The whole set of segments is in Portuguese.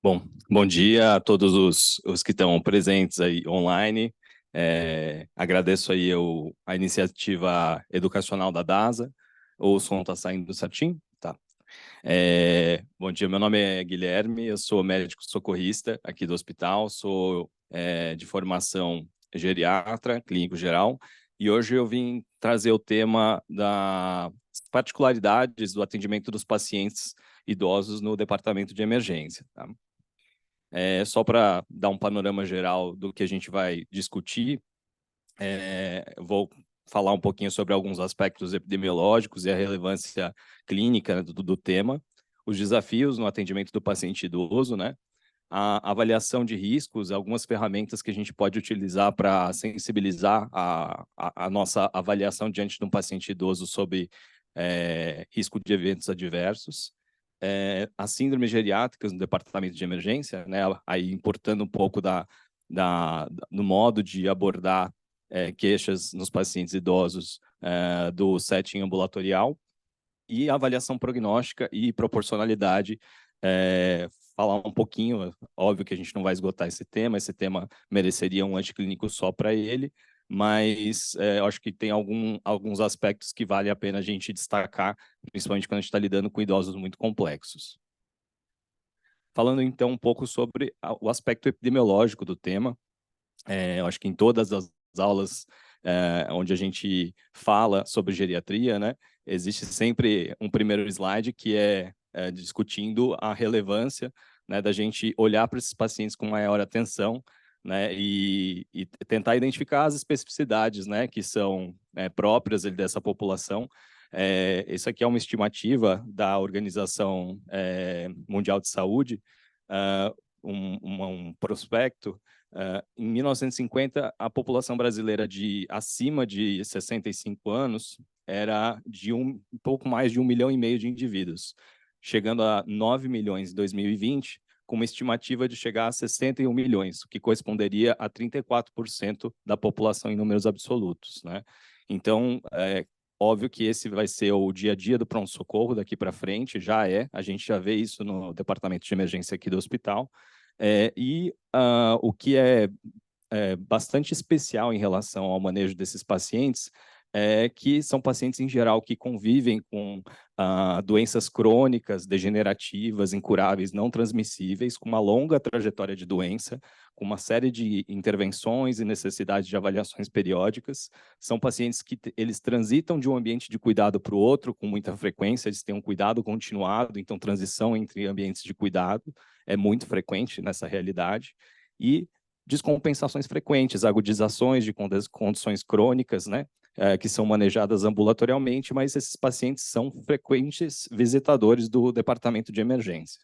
Bom dia a todos os que estão presentes aí online. Agradeço aí a iniciativa educacional da DASA. O som está saindo certinho? Tá. Bom dia, meu nome é Guilherme, eu sou médico socorrista aqui do hospital, sou de formação geriatra, clínico geral, e hoje eu vim trazer o tema das particularidades do atendimento dos pacientes idosos no departamento de emergência, tá? Só para dar um panorama geral do que a gente vai discutir, vou falar um pouquinho sobre alguns aspectos epidemiológicos e a relevância clínica do tema, os desafios no atendimento do paciente idoso, né? A avaliação de riscos, algumas ferramentas que a gente pode utilizar para sensibilizar a nossa avaliação diante de um paciente idoso sobre risco de eventos adversos, as síndromes geriátricas no departamento de emergência, né, aí importando um pouco do modo de abordar queixas nos pacientes idosos do setting ambulatorial, e a avaliação prognóstica e proporcionalidade, falar um pouquinho, óbvio que a gente não vai esgotar esse tema mereceria um anticlínico só para ele, mas eu acho que tem alguns aspectos que vale a pena a gente destacar, principalmente quando a gente está lidando com idosos muito complexos. Falando então um pouco sobre o aspecto epidemiológico do tema, eu acho que em todas as aulas onde a gente fala sobre geriatria, né, existe sempre um primeiro slide que é discutindo a relevância, né, da gente olhar para esses pacientes com maior atenção, né, e tentar identificar as especificidades, né, que são próprias dessa população. Isso aqui é uma estimativa da Organização Mundial de Saúde, um prospecto. Em 1950, a população brasileira acima de 65 anos era de um pouco mais de 1,5 milhão de indivíduos, chegando a 9 milhões em 2020, com uma estimativa de chegar a 61 milhões, o que corresponderia a 34% da população em números absolutos, né? Então, óbvio que esse vai ser o dia a dia do pronto-socorro daqui para frente, a gente já vê isso no departamento de emergência aqui do hospital, o que é bastante especial em relação ao manejo desses pacientes é que são pacientes, em geral, que convivem com doenças crônicas, degenerativas, incuráveis, não transmissíveis, com uma longa trajetória de doença, com uma série de intervenções e necessidades de avaliações periódicas. São pacientes que eles transitam de um ambiente de cuidado para o outro com muita frequência, eles têm um cuidado continuado, então transição entre ambientes de cuidado é muito frequente nessa realidade, e descompensações frequentes, agudizações de condições crônicas, né, que são manejadas ambulatorialmente, mas esses pacientes são frequentes visitadores do departamento de emergência.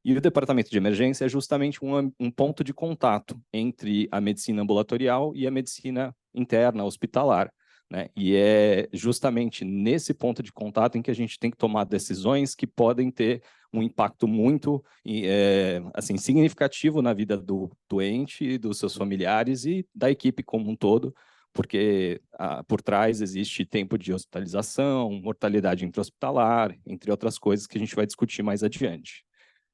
E o departamento de emergência é justamente um ponto de contato entre a medicina ambulatorial e a medicina interna, hospitalar, né? E é justamente nesse ponto de contato em que a gente tem que tomar decisões que podem ter um impacto muito assim, significativo na vida do doente, dos seus familiares e da equipe como um todo, porque por trás existe tempo de hospitalização, mortalidade intra-hospitalar, entre outras coisas que a gente vai discutir mais adiante.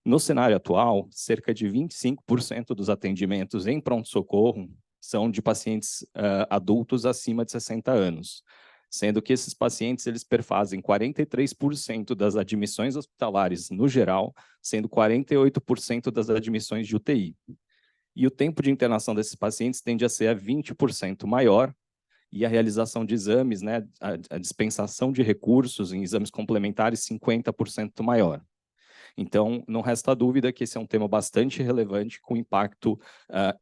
No cenário atual, cerca de 25% dos atendimentos em pronto-socorro são de pacientes adultos acima de 60 anos, sendo que esses pacientes eles perfazem 43% das admissões hospitalares no geral, sendo 48% das admissões de UTI. E o tempo de internação desses pacientes tende a ser a 20% maior, e a realização de exames, né, a dispensação de recursos em exames complementares 50% maior. Então, não resta dúvida que esse é um tema bastante relevante, com impacto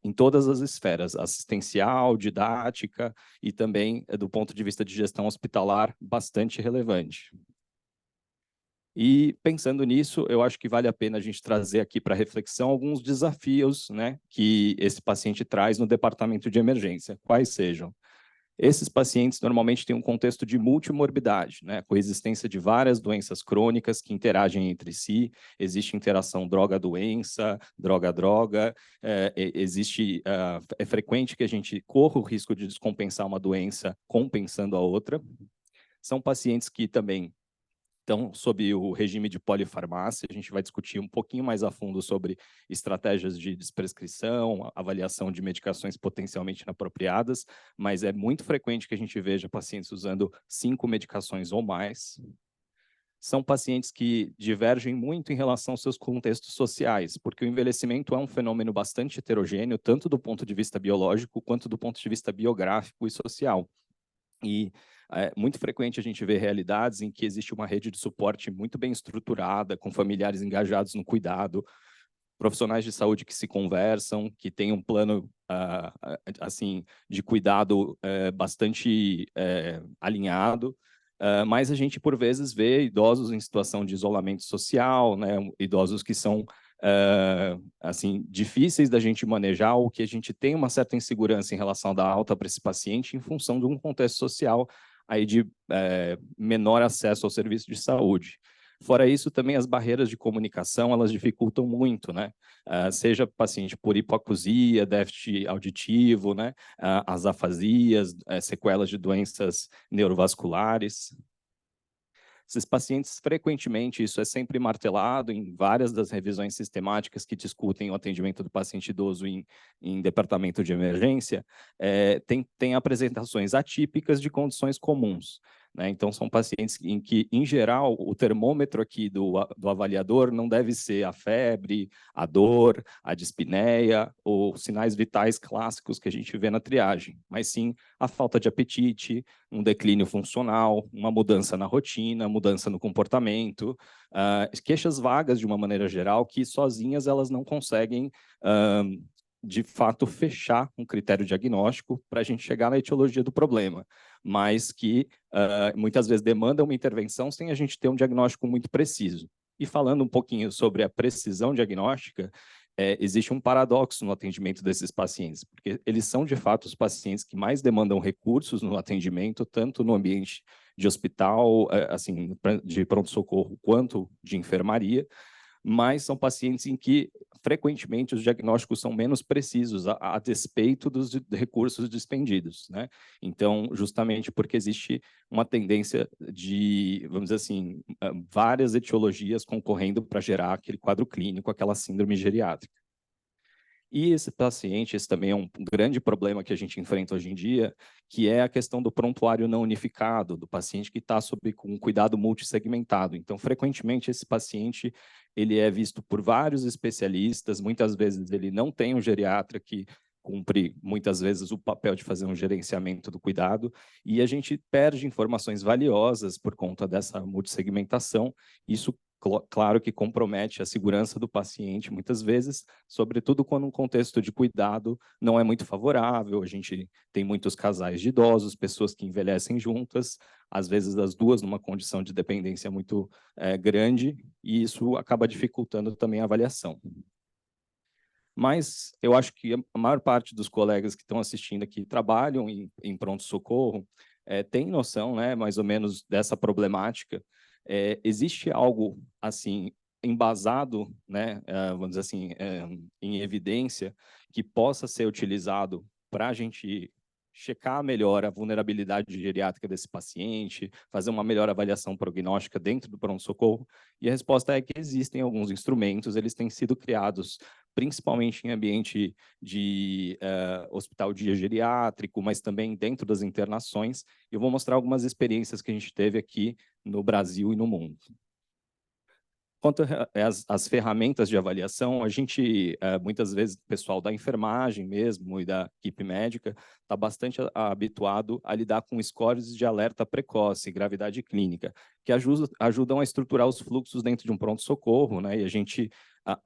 em todas as esferas, assistencial, didática e também, do ponto de vista de gestão hospitalar, bastante relevante. E pensando nisso, eu acho que vale a pena a gente trazer aqui para reflexão alguns desafios, né, que esse paciente traz no departamento de emergência, quais sejam. Esses pacientes normalmente têm um contexto de multimorbidade, né? Coexistência de várias doenças crônicas que interagem entre si, existe interação droga-doença, droga-droga, é frequente que a gente corra o risco de descompensar uma doença compensando a outra. São pacientes que também Então, sob o regime de polifarmácia, a gente vai discutir um pouquinho mais a fundo sobre estratégias de desprescrição, avaliação de medicações potencialmente inapropriadas, mas é muito frequente que a gente veja pacientes usando 5 medicações ou mais. São pacientes que divergem muito em relação aos seus contextos sociais, porque o envelhecimento é um fenômeno bastante heterogêneo, tanto do ponto de vista biológico, quanto do ponto de vista biográfico e social. E é muito frequente a gente ver realidades em que existe uma rede de suporte muito bem estruturada, com familiares engajados no cuidado, profissionais de saúde que se conversam, que têm um plano assim de cuidado bastante alinhado. Mas a gente, por vezes, vê idosos em situação de isolamento social, né? Idosos que são assim, difíceis da gente manejar, ou que a gente tem uma certa insegurança em relação da alta para esse paciente em função de um contexto social aí de menor acesso ao serviço de saúde. Fora isso, também as barreiras de comunicação, elas dificultam muito, né? Seja paciente por hipoacusia, déficit auditivo, né? As afasias, sequelas de doenças neurovasculares. Esses pacientes, frequentemente, isso é sempre martelado em várias das revisões sistemáticas que discutem o atendimento do paciente idoso em departamento de emergência, tem apresentações atípicas de condições comuns. Né? Então, são pacientes em que, em geral, o termômetro aqui do avaliador não deve ser a febre, a dor, a dispneia ou sinais vitais clássicos que a gente vê na triagem, mas sim a falta de apetite, um declínio funcional, uma mudança na rotina, mudança no comportamento, queixas vagas de uma maneira geral que sozinhas elas não conseguem de fato fechar um critério diagnóstico para a gente chegar na etiologia do problema, mas que muitas vezes demandam uma intervenção sem a gente ter um diagnóstico muito preciso. E falando um pouquinho sobre a precisão diagnóstica, existe um paradoxo no atendimento desses pacientes, porque eles são, de fato, os pacientes que mais demandam recursos no atendimento, tanto no ambiente de hospital, assim, de pronto-socorro, quanto de enfermaria, mas são pacientes em que, frequentemente, os diagnósticos são menos precisos, a despeito dos recursos dispendidos, né? Então, justamente porque existe uma tendência de, vamos dizer assim, várias etiologias concorrendo para gerar aquele quadro clínico, aquela síndrome geriátrica. E esse paciente, esse também é um grande problema que a gente enfrenta hoje em dia, que é a questão do prontuário não unificado, do paciente que está sob um cuidado multissegmentado. Então, frequentemente, esse paciente ele é visto por vários especialistas, muitas vezes ele não tem um geriatra que cumpre, muitas vezes, o papel de fazer um gerenciamento do cuidado, e a gente perde informações valiosas por conta dessa multissegmentação. Isso claro que compromete a segurança do paciente, muitas vezes, sobretudo quando um contexto de cuidado não é muito favorável. A gente tem muitos casais de idosos, pessoas que envelhecem juntas, às vezes as duas numa condição de dependência muito grande, e isso acaba dificultando também a avaliação. Mas eu acho que a maior parte dos colegas que estão assistindo aqui trabalham em pronto-socorro, tem noção, né, mais ou menos, dessa problemática. Existe algo, assim, embasado, né, vamos dizer assim, em evidência, que possa ser utilizado para a gente checar melhor a vulnerabilidade geriátrica desse paciente, fazer uma melhor avaliação prognóstica dentro do pronto-socorro? E a resposta é que existem alguns instrumentos, eles têm sido criados principalmente em ambiente de hospital dia geriátrico, mas também dentro das internações. Eu vou mostrar algumas experiências que a gente teve aqui no Brasil e no mundo. Quanto às ferramentas de avaliação, a gente, muitas vezes, o pessoal da enfermagem mesmo e da equipe médica está bastante habituado a lidar com scores de alerta precoce, gravidade clínica, que ajudam a estruturar os fluxos dentro de um pronto-socorro, né? E a gente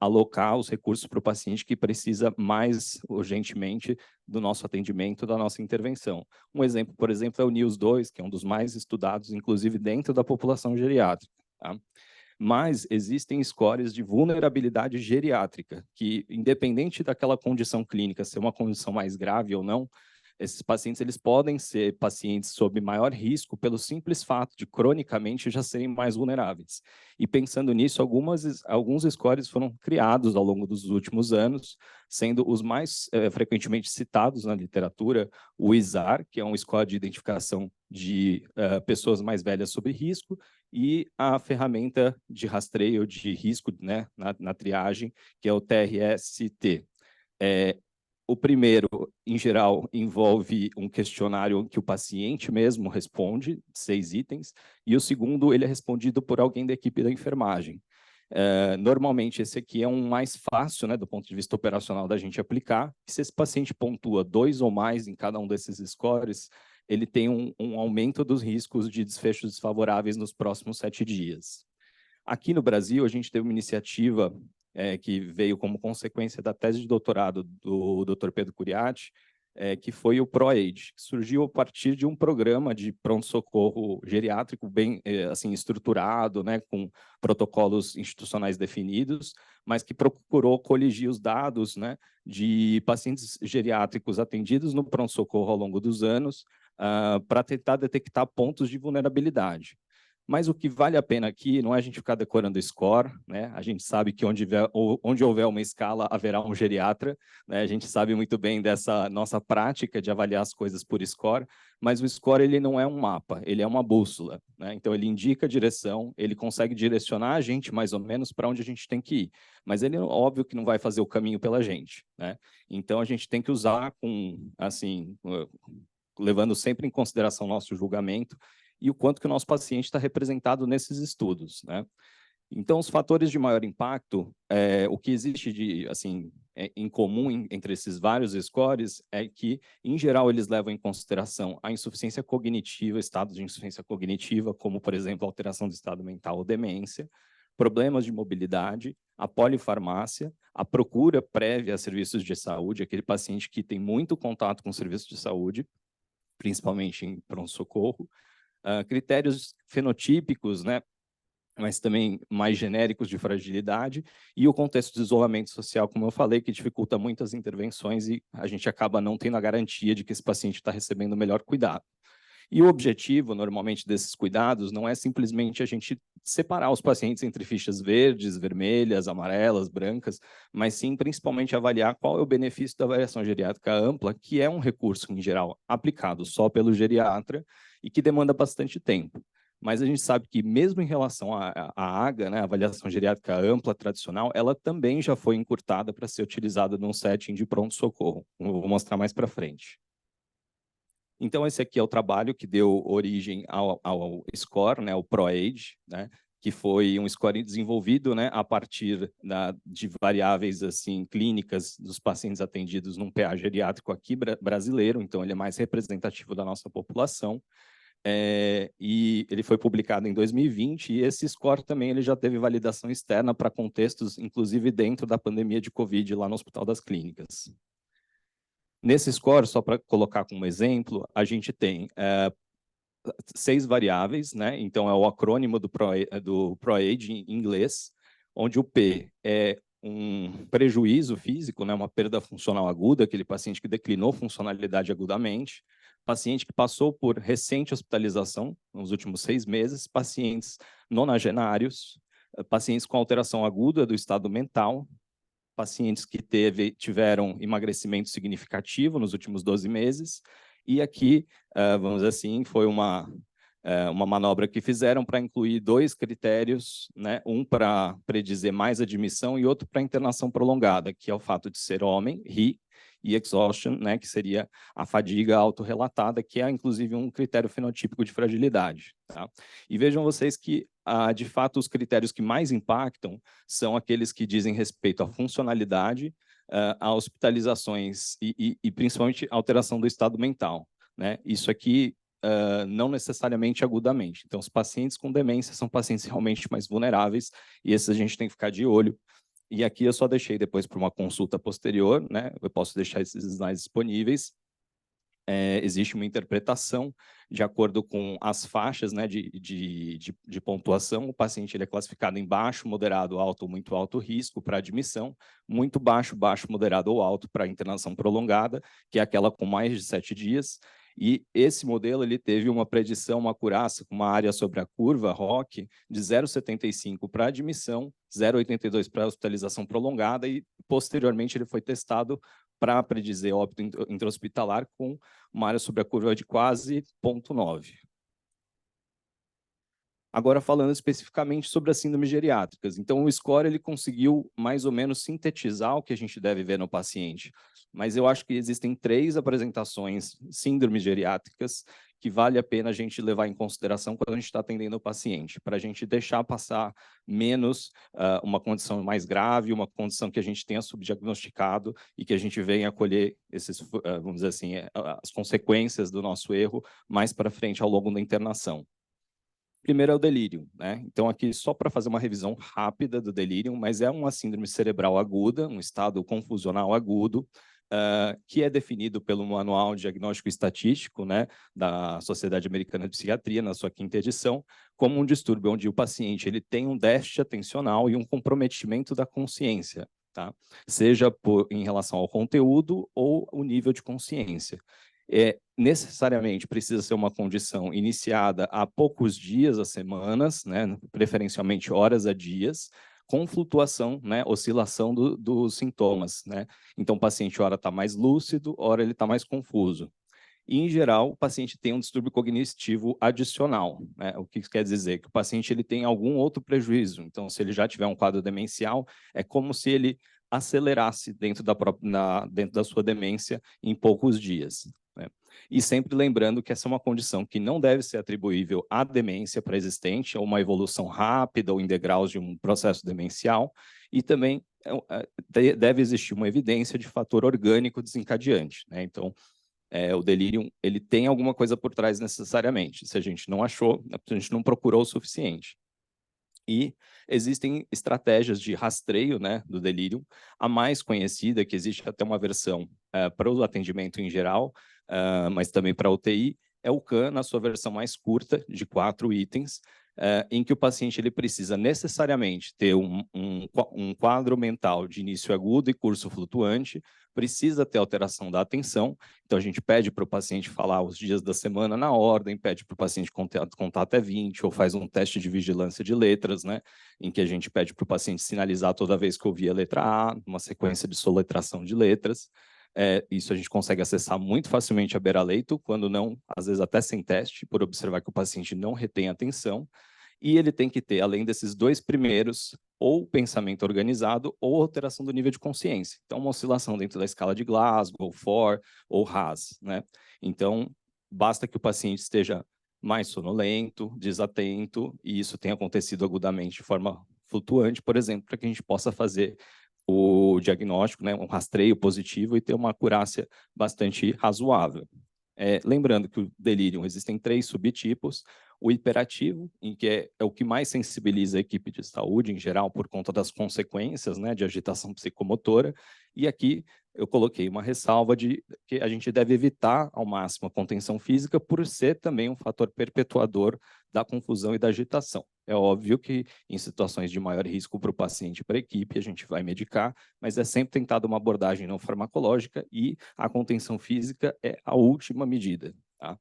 alocar os recursos para o paciente que precisa mais urgentemente do nosso atendimento, da nossa intervenção. Um exemplo, por exemplo, é o NIOS-2, que é um dos mais estudados, inclusive dentro da população geriátrica, tá? Mas existem scores de vulnerabilidade geriátrica, que, independente daquela condição clínica ser uma condição mais grave ou não, esses pacientes eles podem ser pacientes sob maior risco pelo simples fato de cronicamente já serem mais vulneráveis. E pensando nisso, alguns scores foram criados ao longo dos últimos anos, sendo os mais frequentemente citados na literatura o ISAR, que é um score de identificação de pessoas mais velhas sob risco, e a ferramenta de rastreio de risco, né, na triagem, que é o TRST. O primeiro, em geral, envolve um questionário que o paciente mesmo responde, 6 itens, e o segundo, ele é respondido por alguém da equipe da enfermagem. Normalmente, esse aqui é um mais fácil, né, do ponto de vista operacional da gente aplicar. Se esse paciente pontua 2 ou mais em cada um desses scores, ele tem um aumento dos riscos de desfechos desfavoráveis nos próximos 7 dias. Aqui no Brasil, a gente teve uma iniciativa que veio como consequência da tese de doutorado do Dr. Pedro Curiatti, que foi o ProAid, que surgiu a partir de um programa de pronto-socorro geriátrico bem assim estruturado, né, com protocolos institucionais definidos, mas que procurou coligir os dados, né, de pacientes geriátricos atendidos no pronto-socorro ao longo dos anos, para tentar detectar pontos de vulnerabilidade. Mas o que vale a pena aqui não é a gente ficar decorando score, né? A gente sabe que onde houver uma escala, haverá um geriatra, né? A gente sabe muito bem dessa nossa prática de avaliar as coisas por score, mas o score ele não é um mapa, ele é uma bússola, né? Então ele indica a direção, ele consegue direcionar a gente mais ou menos para onde a gente tem que ir, mas ele óbvio que não vai fazer o caminho pela gente, né? Então a gente tem que usar com, assim, levando sempre em consideração o nosso julgamento e o quanto que o nosso paciente está representado nesses estudos, né? Então, os fatores de maior impacto, o que existe de, assim, em comum entre esses vários scores é que, em geral, eles levam em consideração a insuficiência cognitiva, estados de insuficiência cognitiva, como, por exemplo, alteração do estado mental ou demência, problemas de mobilidade, a polifarmácia, a procura prévia a serviços de saúde, aquele paciente que tem muito contato com serviços de saúde, principalmente em pronto-socorro, critérios fenotípicos, né, mas também mais genéricos de fragilidade, e o contexto de isolamento social, como eu falei, que dificulta muitas intervenções e a gente acaba não tendo a garantia de que esse paciente está recebendo o melhor cuidado. E o objetivo, normalmente, desses cuidados não é simplesmente a gente separar os pacientes entre fichas verdes, vermelhas, amarelas, brancas, mas sim, principalmente, avaliar qual é o benefício da avaliação geriátrica ampla, que é um recurso, em geral, aplicado só pelo geriatra e que demanda bastante tempo. Mas a gente sabe que, mesmo em relação à AGA, né, a avaliação geriátrica ampla tradicional, ela também já foi encurtada para ser utilizada num setting de pronto-socorro. Eu vou mostrar mais para frente. Então, esse aqui é o trabalho que deu origem ao score, né, o ProAge, né, que foi um score desenvolvido, né, a partir de variáveis assim clínicas dos pacientes atendidos num PA geriátrico aqui brasileiro, então ele é mais representativo da nossa população. E ele foi publicado em 2020 e esse score também ele já teve validação externa para contextos, inclusive dentro da pandemia de Covid lá no Hospital das Clínicas. Nesse score, só para colocar como exemplo, a gente tem 6 variáveis, né? Então, é o acrônimo do ProAge em inglês, onde o P é um prejuízo físico, né? Uma perda funcional aguda, aquele paciente que declinou funcionalidade agudamente, paciente que passou por recente hospitalização nos últimos 6 meses, pacientes nonagenários, pacientes com alteração aguda do estado mental, pacientes que tiveram emagrecimento significativo nos últimos 12 meses, e aqui, vamos dizer assim, foi uma manobra que fizeram para incluir 2 critérios, né? Um para predizer mais admissão e outro para internação prolongada, que é o fato de ser homem, RI, e exhaustion, né? Que seria a fadiga autorrelatada, que é inclusive um critério fenotípico de fragilidade. Tá? E vejam vocês que, de fato, os critérios que mais impactam são aqueles que dizem respeito à funcionalidade, a hospitalizações e principalmente alteração do estado mental. Né? Isso aqui não necessariamente agudamente. Então, os pacientes com demência são pacientes realmente mais vulneráveis e esses a gente tem que ficar de olho. E aqui eu só deixei depois para uma consulta posterior, né? Eu posso deixar esses slides disponíveis. Existe uma interpretação de acordo com as faixas, né, de pontuação. O paciente ele é classificado em baixo, moderado, alto ou muito alto risco para admissão, muito baixo, baixo, moderado ou alto para internação prolongada, que é aquela com mais de 7 dias. E esse modelo ele teve uma predição, uma acurácia com uma área sobre a curva ROC de 0,75 para admissão, 0,82 para hospitalização prolongada e posteriormente ele foi testado para predizer óbito intra-hospitalar com uma área sobre a curva de quase 0,9. Agora, falando especificamente sobre as síndromes geriátricas. Então, o score ele conseguiu mais ou menos sintetizar o que a gente deve ver no paciente. Mas eu acho que existem 3 apresentações síndromes geriátricas que vale a pena a gente levar em consideração quando a gente está atendendo o paciente, para a gente deixar passar menos uma condição mais grave, uma condição que a gente tenha subdiagnosticado e que a gente venha colher esses, vamos dizer assim, as consequências do nosso erro mais para frente ao longo da internação. Primeiro é o delírio, né? Então, aqui só para fazer uma revisão rápida do delírio, mas é uma síndrome cerebral aguda, um estado confusional agudo, que é definido pelo Manual Diagnóstico Estatístico, né, da Sociedade Americana de Psiquiatria, na sua 5ª edição, como um distúrbio onde o paciente ele tem um déficit atencional e um comprometimento da consciência, tá? Seja em relação ao conteúdo ou o nível de consciência. Necessariamente precisa ser uma condição iniciada há poucos dias a semanas, né, preferencialmente horas a dias, com flutuação, né, oscilação dos sintomas, né? Então, o paciente ora está mais lúcido, ora ele está mais confuso. E, em geral, o paciente tem um distúrbio cognitivo adicional, né? O que isso quer dizer? Que o paciente ele tem algum outro prejuízo. Então, se ele já tiver um quadro demencial, é como se ele acelerasse dentro da sua demência em poucos dias, né? E sempre lembrando que essa é uma condição que não deve ser atribuível à demência pré-existente, ou uma evolução rápida ou em degraus de um processo demencial, e também deve existir uma evidência de fator orgânico desencadeante, né? Então, o delírio ele tem alguma coisa por trás necessariamente. Se a gente não achou, a gente não procurou o suficiente. E existem estratégias de rastreio, né, do delírio. A mais conhecida, que existe até uma versão para o atendimento em geral, mas também para a UTI, é o CAN, na sua versão mais curta, de 4 itens, em que o paciente ele precisa necessariamente ter um quadro mental de início agudo e curso flutuante, precisa ter alteração da atenção. Então, a gente pede para o paciente falar os dias da semana na ordem, pede para o paciente contar até 20, ou faz um teste de vigilância de letras, né, em que a gente pede para o paciente sinalizar toda vez que ouvir a letra A, uma sequência de soletração de letras. Isso a gente consegue acessar muito facilmente a beira-leito, quando não, às vezes até sem teste, por observar que o paciente não retém atenção. E ele tem que ter, além desses 2 primeiros, ou pensamento organizado ou alteração do nível de consciência. Então, uma oscilação dentro da escala de Glasgow, FOR ou RAS, né? Então, basta que o paciente esteja mais sonolento, desatento, e isso tenha acontecido agudamente de forma flutuante, por exemplo, para que a gente possa fazer o diagnóstico, né, um rastreio positivo e ter uma acurácia bastante razoável. Lembrando que o delírio existem 3 subtipos: o hiperativo, em que é o que mais sensibiliza a equipe de saúde em geral por conta das consequências, né, de agitação psicomotora, e aqui eu coloquei uma ressalva de que a gente deve evitar ao máximo a contenção física por ser também um fator perpetuador da confusão e da agitação. É óbvio que em situações de maior risco para o paciente e para a equipe, a gente vai medicar, mas é sempre tentado uma abordagem não farmacológica e a contenção física é a última medida, tá?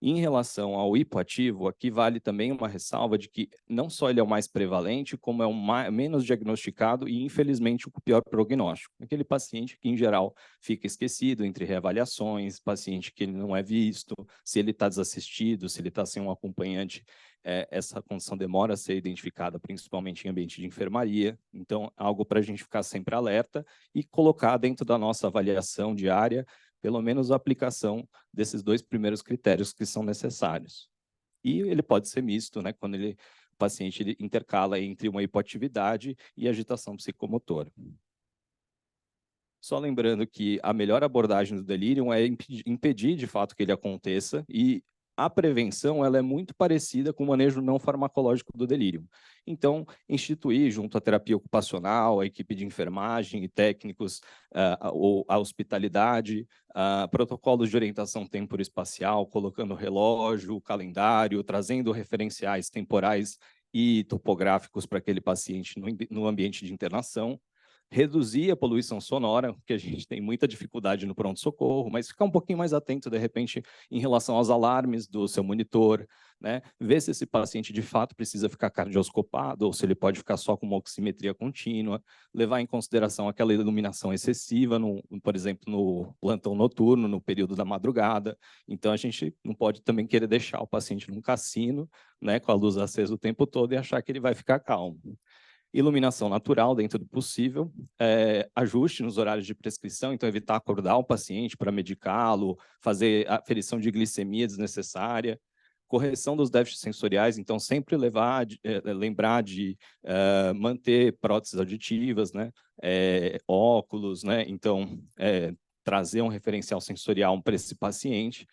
Em relação ao hipoativo, aqui vale também uma ressalva de que não só ele é o mais prevalente, como é o menos diagnosticado e, infelizmente, o pior prognóstico. Aquele paciente que, em geral, fica esquecido entre reavaliações, paciente que ele não é visto, se ele está desassistido, se ele está sem um acompanhante, essa condição demora a ser identificada, principalmente em ambiente de enfermaria. Então, algo para a gente ficar sempre alerta e colocar dentro da nossa avaliação diária pelo menos a aplicação desses 2 primeiros critérios que são necessários. E ele pode ser misto, né, quando o paciente ele intercala entre uma hipoatividade e agitação psicomotora. Só lembrando que a melhor abordagem do delírio é impedir de fato que ele aconteça, e a prevenção ela é muito parecida com o manejo não farmacológico do delírio. Então, instituir junto à terapia ocupacional, a equipe de enfermagem e técnicos, ou a hospitalidade, protocolos de orientação temporoespacial, colocando relógio, calendário, trazendo referenciais temporais e topográficos para aquele paciente no ambiente de internação. reduzir a poluição sonora, que a gente tem muita dificuldade no pronto-socorro, mas ficar um pouquinho mais atento, de repente, em relação aos alarmes do seu monitor, né? Ver se esse paciente, de fato, precisa ficar cardioscopado ou se ele pode ficar só com uma oximetria contínua, levar em consideração aquela iluminação excessiva, por exemplo, no plantão noturno, no período da madrugada. Então, a gente não pode também querer deixar o paciente num cassino, né, com a luz acesa o tempo todo e achar que ele vai ficar calmo. Iluminação natural dentro do possível, ajuste nos horários de prescrição, então evitar acordar o paciente para medicá-lo, fazer aferição de glicemia desnecessária, correção dos déficits sensoriais, então sempre lembrar de manter próteses auditivas, né, óculos, né, então trazer um referencial sensorial para esse paciente,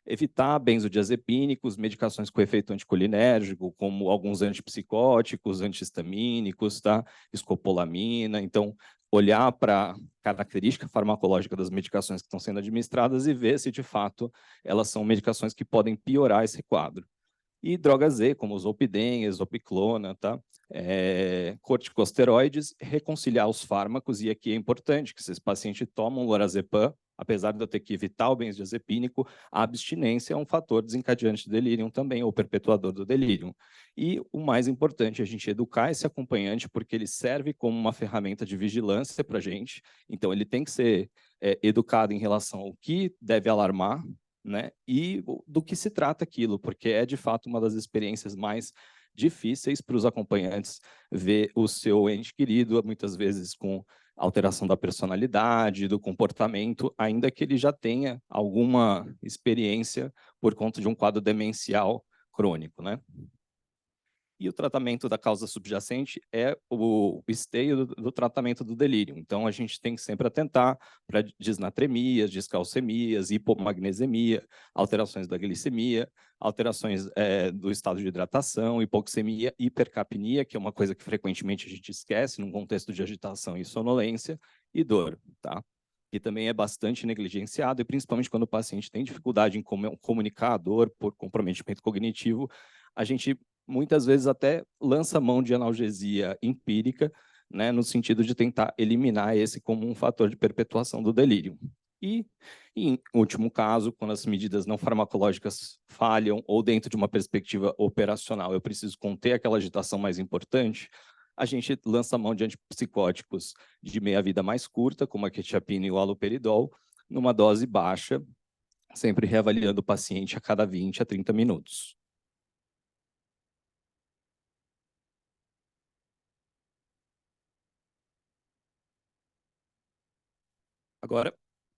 evitar benzodiazepínicos, medicações com efeito anticolinérgico, como alguns antipsicóticos, antihistamínicos, tá? Escopolamina. Então, olhar para a característica farmacológica das medicações que estão sendo administradas e ver se, de fato, elas são medicações que podem piorar esse quadro. E drogas Z, como zolpidem, exopiclona, tá? Corticosteroides, reconciliar os fármacos, e aqui é importante que se esse paciente toma um lorazepam, apesar de eu ter que evitar o benzodiazepínico, a abstinência é um fator desencadeante de delírio também, ou perpetuador do delírio. E o mais importante é a gente educar esse acompanhante, porque ele serve como uma ferramenta de vigilância para a gente, então ele tem que ser educado em relação ao que deve alarmar, né? E do que se trata aquilo, porque é de fato uma das experiências mais difíceis para os acompanhantes ver o seu ente querido, muitas vezes com alteração da personalidade, do comportamento, ainda que ele já tenha alguma experiência por conta de um quadro demencial crônico, né? E o tratamento da causa subjacente é o esteio do tratamento do delírio. Então, a gente tem que sempre atentar para disnatremias, descalcemias, hipomagnesemia, alterações da glicemia, alterações do estado de hidratação, hipoxemia, hipercapnia, que é uma coisa que frequentemente a gente esquece num contexto de agitação e sonolência, e dor, tá? Que também é bastante negligenciado, e principalmente quando o paciente tem dificuldade em comunicar a dor por comprometimento cognitivo, a gente muitas vezes até lança mão de analgesia empírica, né, no sentido de tentar eliminar esse como um fator de perpetuação do delírio. E, em último caso, quando as medidas não farmacológicas falham ou dentro de uma perspectiva operacional, eu preciso conter aquela agitação mais importante, a gente lança mão de antipsicóticos de meia-vida mais curta, como a quetiapina e o haloperidol, numa dose baixa, sempre reavaliando o paciente a cada 20 a 30 minutos.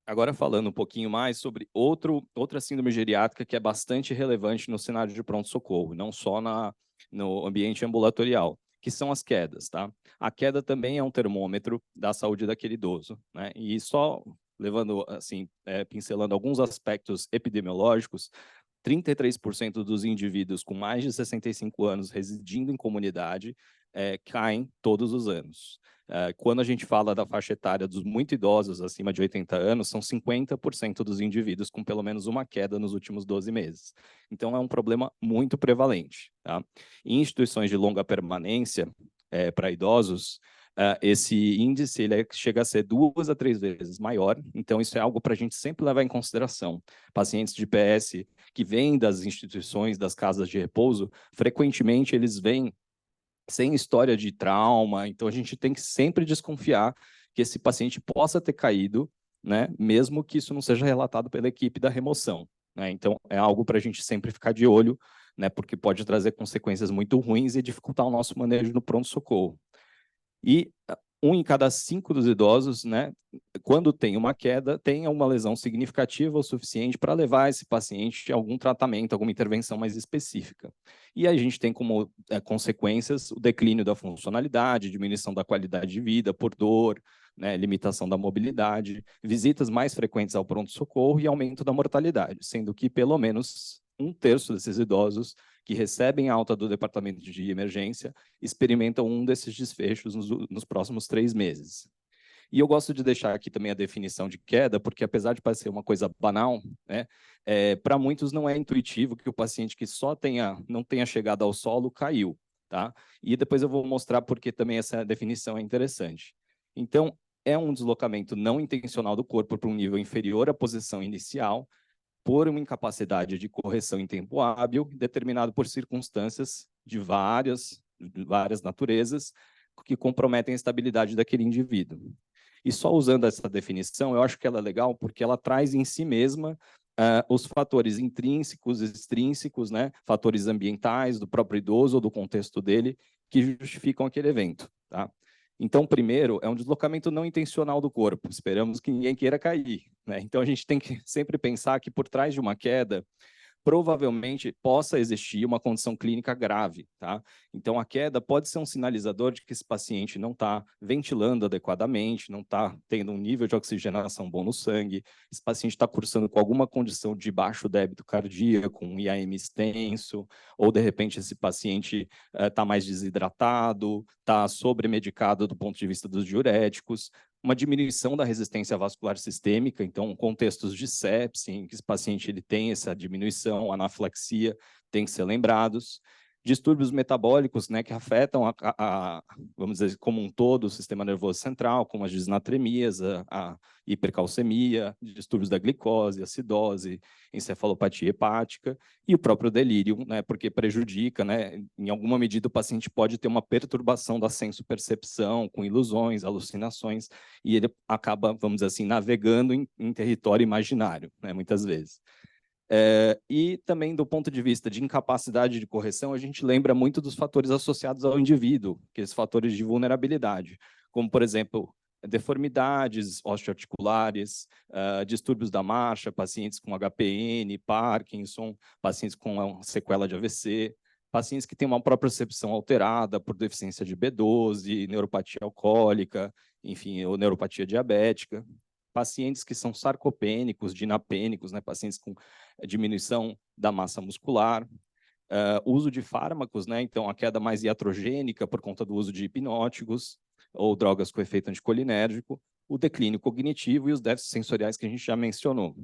Agora falando um pouquinho mais sobre outra síndrome geriátrica que é bastante relevante no cenário de pronto-socorro, não só no ambiente ambulatorial, que são as quedas, tá? A queda também é um termômetro da saúde daquele idoso, né? E só levando, assim, pincelando alguns aspectos epidemiológicos, 33% dos indivíduos com mais de 65 anos residindo em comunidade caem todos os anos. Quando a gente fala da faixa etária dos muito idosos, acima de 80 anos, são 50% dos indivíduos com pelo menos uma queda nos últimos 12 meses. Então, é um problema muito prevalente. Tá? Em instituições de longa permanência para idosos, esse índice chega a ser 2 a 3 vezes maior, então isso é algo para a gente sempre levar em consideração. Pacientes de PS que vêm das instituições, das casas de repouso, frequentemente eles vêm sem história de trauma, então a gente tem que sempre desconfiar que esse paciente possa ter caído, né, mesmo que isso não seja relatado pela equipe da remoção. Né? Então é algo para a gente sempre ficar de olho, né, porque pode trazer consequências muito ruins e dificultar o nosso manejo no pronto-socorro. E 1 em cada 5 dos idosos, né, quando tem uma queda, tem uma lesão significativa o suficiente para levar esse paciente a algum tratamento, alguma intervenção mais específica. E a gente tem como consequências o declínio da funcionalidade, diminuição da qualidade de vida por dor, né, limitação da mobilidade, visitas mais frequentes ao pronto-socorro e aumento da mortalidade, sendo que pelo menos 1/3 desses idosos que recebem alta do departamento de emergência experimentam um desses desfechos nos próximos 3 meses. E eu gosto de deixar aqui também a definição de queda, porque apesar de parecer uma coisa banal, né, para muitos não é intuitivo que o paciente que não tenha chegado ao solo caiu. Tá? E depois eu vou mostrar porque também essa definição é interessante. Então, é um deslocamento não intencional do corpo para um nível inferior à posição inicial, por uma incapacidade de correção em tempo hábil, determinado por circunstâncias de várias naturezas, que comprometem a estabilidade daquele indivíduo. E só usando essa definição, eu acho que ela é legal porque ela traz em si mesma os fatores intrínsecos, extrínsecos, né, fatores ambientais do próprio idoso ou do contexto dele, que justificam aquele evento. Tá? Então, primeiro, é um deslocamento não intencional do corpo. Esperamos que ninguém queira cair, né? Então, a gente tem que sempre pensar que por trás de uma queda, provavelmente possa existir uma condição clínica grave, tá? Então, a queda pode ser um sinalizador de que esse paciente não está ventilando adequadamente, não está tendo um nível de oxigenação bom no sangue, esse paciente está cursando com alguma condição de baixo débito cardíaco, um IAM extenso, ou, de repente, esse paciente está mais desidratado, está sobremedicado do ponto de vista dos diuréticos, uma diminuição da resistência vascular sistêmica, então contextos de sepse, em que esse paciente ele tem essa diminuição, anafilaxia, tem que ser lembrados. Distúrbios metabólicos, né, que afetam, vamos dizer, como um todo, o sistema nervoso central, como as disnatremias, a hipercalcemia, distúrbios da glicose, acidose, encefalopatia hepática e o próprio delírio, né, porque prejudica, né, em alguma medida o paciente pode ter uma perturbação da senso-percepção, com ilusões, alucinações, e ele acaba, vamos dizer assim, navegando em território imaginário, né, muitas vezes. E também do ponto de vista de incapacidade de correção, a gente lembra muito dos fatores associados ao indivíduo, aqueles fatores de vulnerabilidade, como, por exemplo, deformidades osteoarticulares, distúrbios da marcha, pacientes com HPN, Parkinson, pacientes com sequela de AVC, pacientes que têm uma propriocepção alterada por deficiência de B12, neuropatia alcoólica, enfim, ou neuropatia diabética, pacientes que são sarcopênicos, dinapênicos, né, pacientes com diminuição da massa muscular, uso de fármacos, né, então a queda mais iatrogênica por conta do uso de hipnóticos ou drogas com efeito anticolinérgico, o declínio cognitivo e os déficits sensoriais que a gente já mencionou.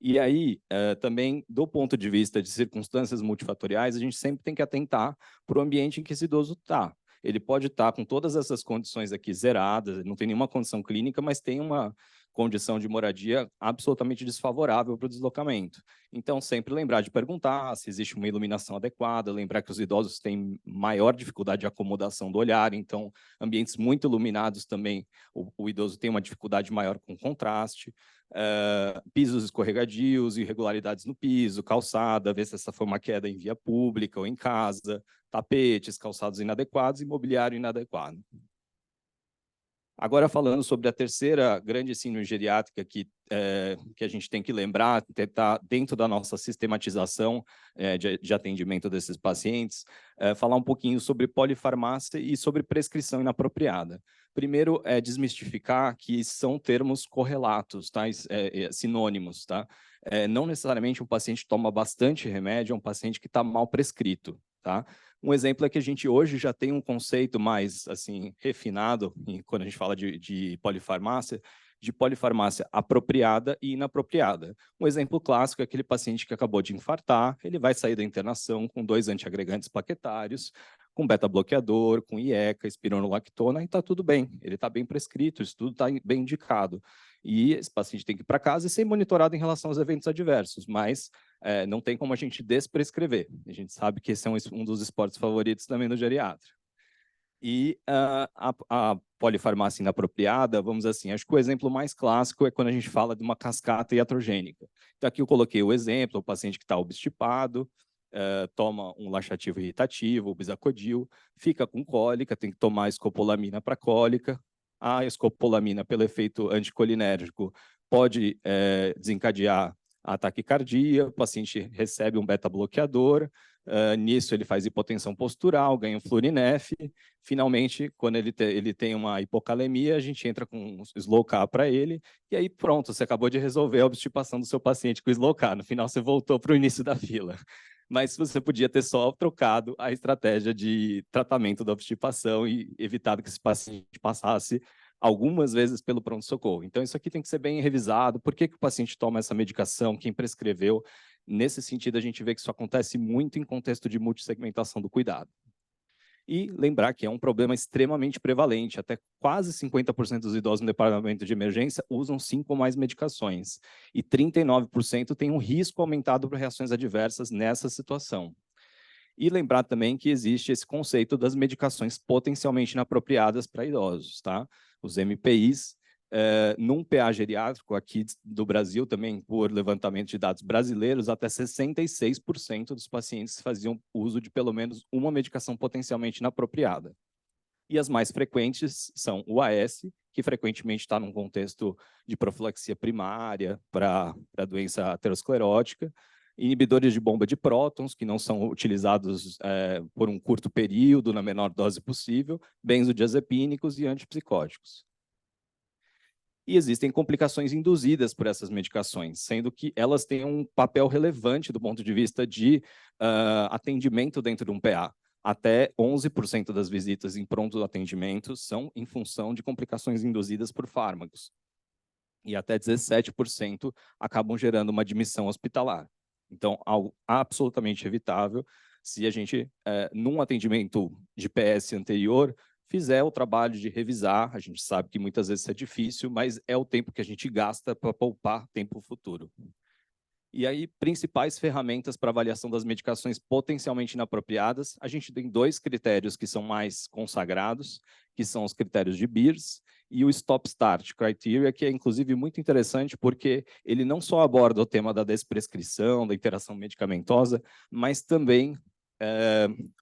E aí, também, do ponto de vista de circunstâncias multifatoriais, a gente sempre tem que atentar para o ambiente em que esse idoso está. Ele pode estar com todas essas condições aqui zeradas, não tem nenhuma condição clínica, mas tem uma condição de moradia absolutamente desfavorável para o deslocamento. Então, sempre lembrar de perguntar se existe uma iluminação adequada, lembrar que os idosos têm maior dificuldade de acomodação do olhar, então, ambientes muito iluminados também, o idoso tem uma dificuldade maior com contraste. Pisos escorregadios, irregularidades no piso, calçada, ver se essa foi uma queda em via pública ou em casa, tapetes, calçados inadequados e mobiliário inadequado. Agora, falando sobre a terceira grande síndrome geriátrica que a gente tem que lembrar, tentar, dentro da nossa sistematização de atendimento desses pacientes, falar um pouquinho sobre polifarmácia e sobre prescrição inapropriada. Primeiro, desmistificar que são termos correlatos, tá? Sinônimos. Tá? Não necessariamente um paciente toma bastante remédio, é um paciente que está mal prescrito. Tá? Um exemplo é que a gente hoje já tem um conceito mais assim refinado, quando a gente fala de polifarmácia apropriada e inapropriada. Um exemplo clássico é aquele paciente que acabou de infartar, ele vai sair da internação com 2 antiagregantes plaquetários, com beta-bloqueador, com IECA, espironolactona, e está tudo bem, ele está bem prescrito, isso tudo está bem indicado. E esse paciente tem que ir para casa e ser monitorado em relação aos eventos adversos, mas não tem como a gente desprescrever. A gente sabe que esse é um dos esportes favoritos também do geriatra. E a polifarmácia inapropriada, vamos dizer assim, acho que o exemplo mais clássico é quando a gente fala de uma cascata iatrogênica. Então, aqui eu coloquei o exemplo, o paciente que está obstipado, toma um laxativo irritativo, o bizacodil, fica com cólica, tem que tomar escopolamina para cólica. A escopolamina, pelo efeito anticolinérgico, pode desencadear a taquicardia, o paciente recebe um beta-bloqueador, nisso ele faz hipotensão postural, ganha um Flurinef, finalmente, quando ele tem uma hipocalemia, a gente entra com um slow K para ele, e aí pronto, você acabou de resolver a obstipação do seu paciente com o slow K, no final você voltou para o início da fila. Mas você podia ter só trocado a estratégia de tratamento da obstipação e evitado que esse paciente passasse algumas vezes pelo pronto-socorro. Então, isso aqui tem que ser bem revisado. Por que o paciente toma essa medicação? Quem prescreveu? Nesse sentido, a gente vê que isso acontece muito em contexto de multissegmentação do cuidado. E lembrar que é um problema extremamente prevalente, até quase 50% dos idosos no departamento de emergência usam 5 ou mais medicações, e 39% têm um risco aumentado por reações adversas nessa situação. E lembrar também que existe esse conceito das medicações potencialmente inapropriadas para idosos, tá? Os MPIs, num PA geriátrico aqui do Brasil, também por levantamento de dados brasileiros, até 66% dos pacientes faziam uso de pelo menos uma medicação potencialmente inapropriada. E as mais frequentes são o AS, que frequentemente está num contexto de profilaxia primária para a doença aterosclerótica, inibidores de bomba de prótons, que não são utilizados por um curto período, na menor dose possível, benzodiazepínicos e antipsicóticos. E existem complicações induzidas por essas medicações, sendo que elas têm um papel relevante do ponto de vista de atendimento dentro de um PA. Até 11% das visitas em pronto atendimento são em função de complicações induzidas por fármacos. E até 17% acabam gerando uma admissão hospitalar. Então, algo absolutamente evitável se a gente, num atendimento de PS anterior, fizer o trabalho de revisar. A gente sabe que muitas vezes é difícil, mas é o tempo que a gente gasta para poupar tempo futuro. E aí, principais ferramentas para avaliação das medicações potencialmente inapropriadas, a gente tem 2 critérios que são mais consagrados, que são os critérios de Beers e o Stop Start Criteria, que é inclusive muito interessante porque ele não só aborda o tema da desprescrição, da interação medicamentosa, mas também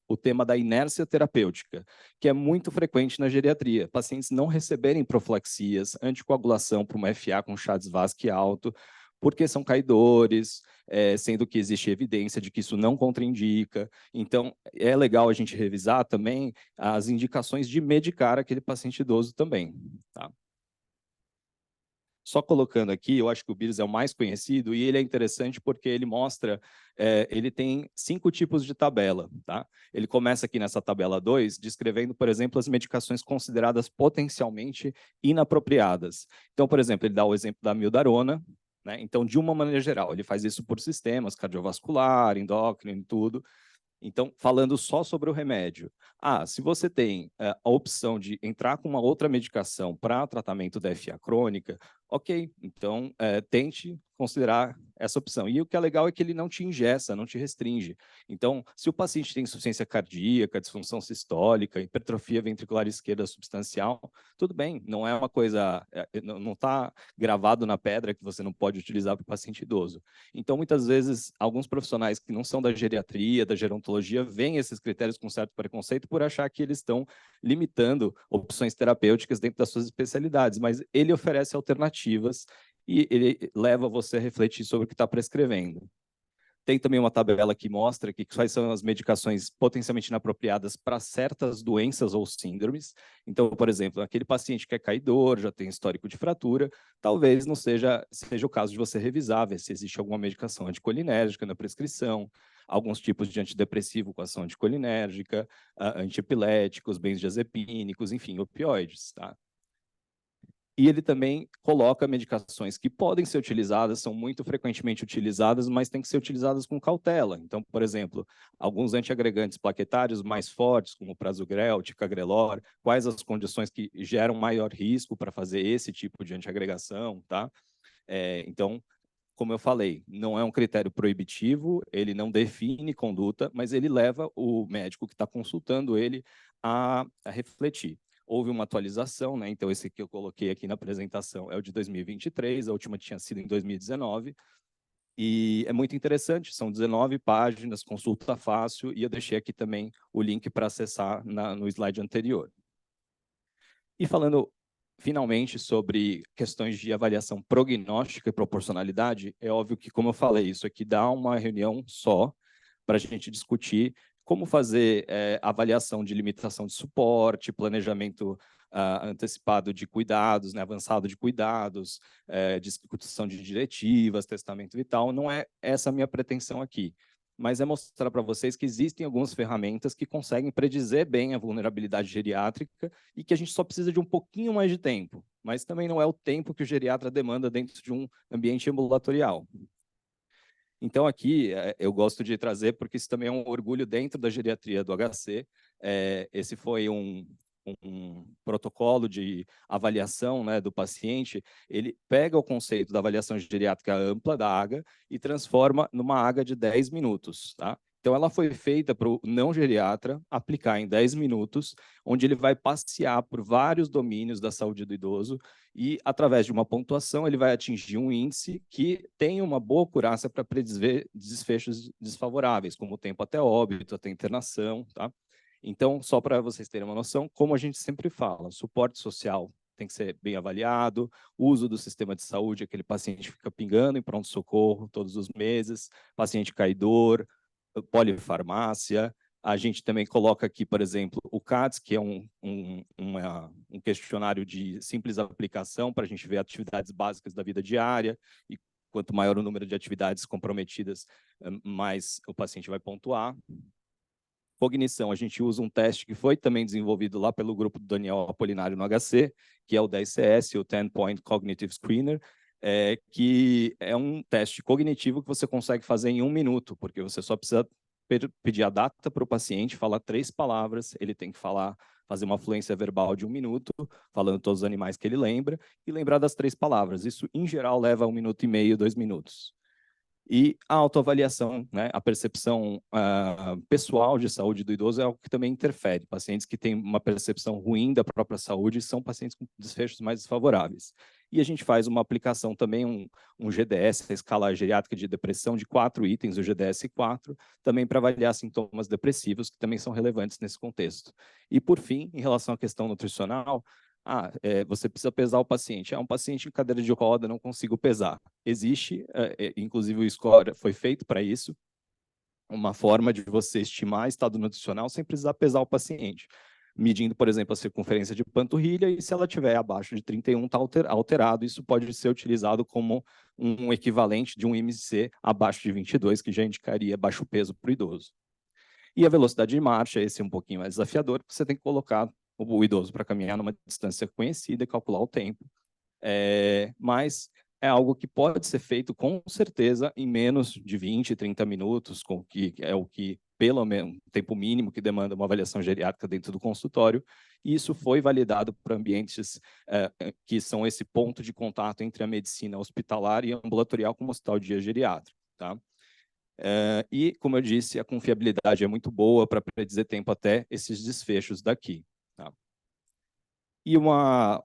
o tema da inércia terapêutica, que é muito frequente na geriatria. Pacientes não receberem profilaxias, anticoagulação para uma FA com Chades-Vasque alto, porque são caidores, sendo que existe evidência de que isso não contraindica. Então, é legal a gente revisar também as indicações de medicar aquele paciente idoso também. Tá? Só colocando aqui, eu acho que o Beers é o mais conhecido e ele é interessante porque ele mostra, ele tem 5 tipos de tabela. Tá? Ele começa aqui nessa tabela 2, descrevendo, por exemplo, as medicações consideradas potencialmente inapropriadas. Então, por exemplo, ele dá o exemplo da mildarona, né? Então, de uma maneira geral, ele faz isso por sistemas cardiovascular, endócrino, tudo. Então, falando só sobre o remédio. Se você tem a opção de entrar com uma outra medicação para tratamento da FA crônica, ok, então tente considerar essa opção. E o que é legal é que ele não te engessa, não te restringe. Então, se o paciente tem insuficiência cardíaca, disfunção sistólica, hipertrofia ventricular esquerda substancial, tudo bem, não é uma coisa, não está gravado na pedra que você não pode utilizar para o paciente idoso. Então, muitas vezes, alguns profissionais que não são da geriatria, da gerontologia, veem esses critérios com certo preconceito por achar que eles estão limitando opções terapêuticas dentro das suas especialidades, mas ele oferece alternativas e ele leva você a refletir sobre o que está prescrevendo. Tem também uma tabela que mostra que quais são as medicações potencialmente inapropriadas para certas doenças ou síndromes. Então, por exemplo, aquele paciente que é caidor, já tem histórico de fratura, talvez não seja o caso de você revisar, ver se existe alguma medicação anticolinérgica na prescrição, alguns tipos de antidepressivo com ação anticolinérgica, antiepiléticos, benzodiazepínicos, enfim, opioides, tá? E ele também coloca medicações que podem ser utilizadas, são muito frequentemente utilizadas, mas têm que ser utilizadas com cautela. Então, por exemplo, alguns antiagregantes plaquetários mais fortes, como o prasugrel, ticagrelor, quais as condições que geram maior risco para fazer esse tipo de antiagregação, tá? Então, como eu falei, não é um critério proibitivo, ele não define conduta, mas ele leva o médico que está consultando ele a refletir. Houve uma atualização, né? Então esse que eu coloquei aqui na apresentação é o de 2023, a última tinha sido em 2019, e é muito interessante, são 19 páginas, consulta fácil, e eu deixei aqui também o link para acessar no slide anterior. E falando finalmente sobre questões de avaliação prognóstica e proporcionalidade, é óbvio que, como eu falei, isso aqui dá uma reunião só para a gente discutir como fazer avaliação de limitação de suporte, planejamento antecipado de cuidados, né, avançado de cuidados, discussão de diretivas, testamento vital. Não é essa a minha pretensão aqui, mas é mostrar para vocês que existem algumas ferramentas que conseguem predizer bem a vulnerabilidade geriátrica e que a gente só precisa de um pouquinho mais de tempo, mas também não é o tempo que o geriatra demanda dentro de um ambiente ambulatorial. Então, aqui, eu gosto de trazer, porque isso também é um orgulho dentro da geriatria do HC. Esse foi um protocolo de avaliação, né, do paciente. Ele pega o conceito da avaliação geriátrica ampla da AGA e transforma numa AGA de 10 minutos, tá? Então, ela foi feita para o não geriatra aplicar em 10 minutos, onde ele vai passear por vários domínios da saúde do idoso e, através de uma pontuação, ele vai atingir um índice que tem uma boa acurácia para predizer desfechos desfavoráveis, como o tempo até óbito, até internação, tá? Então, só para vocês terem uma noção, como a gente sempre fala, suporte social tem que ser bem avaliado, uso do sistema de saúde, aquele paciente fica pingando em pronto-socorro todos os meses, paciente caidor, polifarmácia. A gente também coloca aqui, por exemplo, o CADS, que é um questionário de simples aplicação para a gente ver atividades básicas da vida diária, e quanto maior o número de atividades comprometidas, mais o paciente vai pontuar. Cognição, a gente usa um teste que foi também desenvolvido lá pelo grupo do Daniel Apolinário no HC, que é o 10CS, o 10-Point Cognitive Screener, que é um teste cognitivo que você consegue fazer em 1 minuto, porque você só precisa pedir a data para o paciente, falar 3 palavras, ele tem que fazer uma fluência verbal de 1 minuto, falando todos os animais que ele lembra, e lembrar das 3 palavras. Isso, em geral, leva 1 minuto e meio, 2 minutos. E a autoavaliação, né, a percepção pessoal de saúde do idoso é algo que também interfere. Pacientes que têm uma percepção ruim da própria saúde são pacientes com desfechos mais desfavoráveis. E a gente faz uma aplicação também, um GDS, a escala geriátrica de depressão, de 4 itens, o GDS-4, também para avaliar sintomas depressivos, que também são relevantes nesse contexto. E, por fim, em relação à questão nutricional, você precisa pesar o paciente. Um paciente em cadeira de roda, não consigo pesar. Existe, inclusive o score foi feito para isso, uma forma de você estimar estado nutricional sem precisar pesar o paciente. Medindo, por exemplo, a circunferência de panturrilha, e se ela estiver abaixo de 31, está alterado. Isso pode ser utilizado como um equivalente de um IMC abaixo de 22, que já indicaria baixo peso para o idoso. E a velocidade de marcha, esse é um pouquinho mais desafiador, porque você tem que colocar o idoso para caminhar numa distância conhecida e calcular o tempo. Mas é algo que pode ser feito com certeza em menos de 20, 30 minutos, que é o que, pelo menos, tempo mínimo que demanda uma avaliação geriátrica dentro do consultório, e isso foi validado para ambientes que são esse ponto de contato entre a medicina hospitalar e ambulatorial, como o hospital dia geriátrico, tá? E, como eu disse, a confiabilidade é muito boa para predizer tempo até esses desfechos daqui. Tá? E uma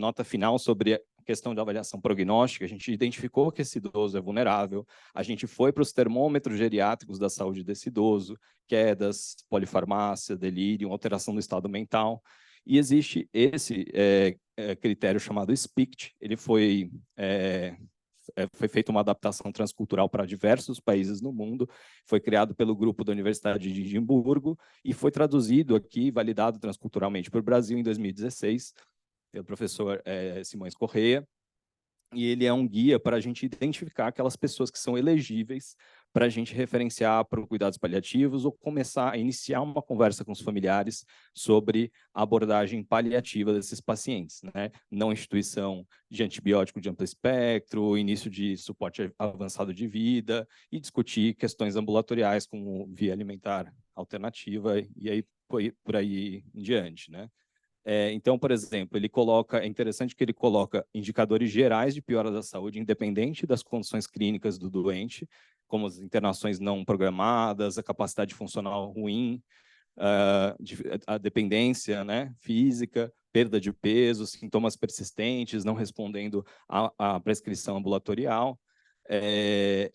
nota final sobre a questão da avaliação prognóstica: a gente identificou que esse idoso é vulnerável, a gente foi para os termômetros geriátricos da saúde desse idoso, quedas, polifarmácia, delírio, alteração do estado mental, e existe esse critério chamado SPICT. Ele foi feita uma adaptação transcultural para diversos países no mundo, foi criado pelo grupo da Universidade de Edimburgo e foi traduzido aqui, validado transculturalmente para o Brasil em 2016, pelo professor Simões Correia, e ele é um guia para a gente identificar aquelas pessoas que são elegíveis para a gente referenciar para cuidados paliativos ou começar a iniciar uma conversa com os familiares sobre a abordagem paliativa desses pacientes, né? Não instituição de antibiótico de amplo espectro, início de suporte avançado de vida e discutir questões ambulatoriais como via alimentar alternativa e aí por aí em diante, né? Então, por exemplo, é interessante que ele coloca indicadores gerais de piora da saúde, independente das condições clínicas do doente, como as internações não programadas, a capacidade funcional ruim, a dependência, né, física, perda de peso, sintomas persistentes, não respondendo à prescrição ambulatorial.